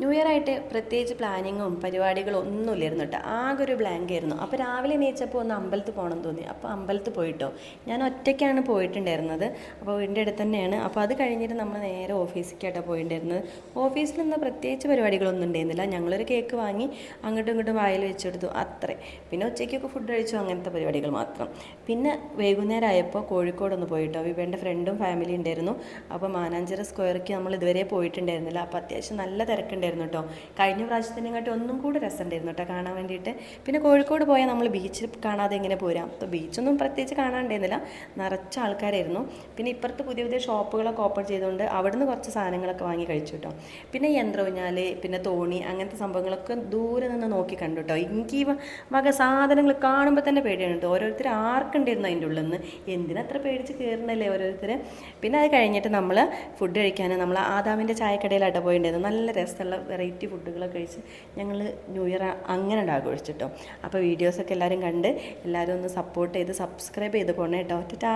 New year ആയിട്ട് പ്രത്യേകിച്ച് പ്ലാനിങ്ങും പരിപാടികളും ഒന്നുമില്ലായിരുന്നു കേട്ടോ. ആകെ ഒരു ബ്ലാങ്ക് ആയിരുന്നു. അപ്പോൾ രാവിലെ എണീച്ചപ്പോൾ ഒന്ന് അമ്പലത്തിൽ പോകണം തോന്നി. അപ്പോൾ അമ്പലത്തിൽ പോയിട്ടോ. ഞാൻ ഒറ്റയ്ക്കാണ് പോയിട്ടുണ്ടായിരുന്നത്. അപ്പോൾ വീടിൻ്റെ അടുത്ത് തന്നെയാണ്. അപ്പോൾ അത് കഴിഞ്ഞിട്ട് നമ്മൾ നേരെ ഓഫീസിലേക്കായിട്ടാണ് പോയിട്ടുണ്ടായിരുന്നത്. ഓഫീസിൽ നിന്ന് പ്രത്യേകിച്ച് പരിപാടികളൊന്നും ഉണ്ടായിരുന്നില്ല. ഞങ്ങളൊരു കേക്ക് വാങ്ങി അങ്ങോട്ടും ഇങ്ങോട്ടും വായിൽ വെച്ചെടുത്തു, അത്രേ. പിന്നെ ഉച്ചയ്ക്കൊക്കെ ഫുഡ് കഴിച്ചു, അങ്ങനത്തെ പരിപാടികൾ മാത്രം. പിന്നെ വൈകുന്നേരം ആയപ്പോൾ കോഴിക്കോടൊന്ന് പോയിട്ടോ. വിവേൻ്റെ ഫ്രണ്ടും ഫാമിലി ഉണ്ടായിരുന്നു. അപ്പോൾ മാനാഞ്ചിറ സ്ക്വയർക്ക് നമ്മൾ ഇതുവരെ പോയിട്ടുണ്ടായിരുന്നില്ല. അപ്പോൾ അത്യാവശ്യം നല്ല തിരക്കുണ്ടായിരുന്നു കേട്ടോ. കഴിഞ്ഞ പ്രാവശ്യത്തിനെക്കാട്ടി ഒന്നും കൂടി രസമുണ്ടായിരുന്നു കേട്ടോ കാണാൻ വേണ്ടിയിട്ട്. പിന്നെ കോഴിക്കോട് പോയാൽ നമ്മൾ ബീച്ച് കാണാതെ എങ്ങനെ പോരാം. അപ്പോൾ ബീച്ചൊന്നും പ്രത്യേകിച്ച് കാണാണ്ടായിരുന്നില്ല, നിറച്ച ആൾക്കാരായിരുന്നു. പിന്നെ ഇപ്പുറത്ത് പുതിയ പുതിയ ഷോപ്പുകളൊക്കെ ഓപ്പൺ ചെയ്തുകൊണ്ട് അവിടുന്ന് കുറച്ച് സാധനങ്ങളൊക്കെ വാങ്ങി കഴിച്ചു കേട്ടോ. പിന്നെ യന്ത്രഊഞ്ഞാൽ, പിന്നെ തോണി, അങ്ങനത്തെ സംഭവങ്ങളൊക്കെ ദൂരെ നിന്ന് നോക്കി കണ്ടു കേട്ടോ. എനിക്ക് ഈ വക സാധനങ്ങൾ കാണുമ്പോൾ തന്നെ പേടിയാണ് കേട്ടോ. ഓരോരുത്തർ ആർക്കുണ്ടായിരുന്നു അതിൻ്റെ ഉള്ളിൽ നിന്ന്, എന്തിനത്ര പേടിച്ച് കയറണല്ലേ ഓരോരുത്തർ. പിന്നെ അത് കഴിഞ്ഞിട്ട് നമ്മൾ ഫുഡ് കഴിക്കാൻ നമ്മൾ ആദാമിൻ്റെ ചായക്കടയിലായിട്ട് പോയിട്ടുണ്ടായിരുന്നു. നല്ല രസമുള്ള വെറൈറ്റി ഫുഡുകളൊക്കെ കഴിച്ച് ഞങ്ങൾ ന്യൂ ഇയർ അങ്ങനെ ആഘോഷിച്ചിട്ടോ. അപ്പോൾ വീഡിയോസൊക്കെ എല്ലാവരും കണ്ട് എല്ലാവരും ഒന്ന് സപ്പോർട്ട് ചെയ്ത് സബ്സ്ക്രൈബ് ചെയ്ത് പോകണം കേട്ടോ. ടാ.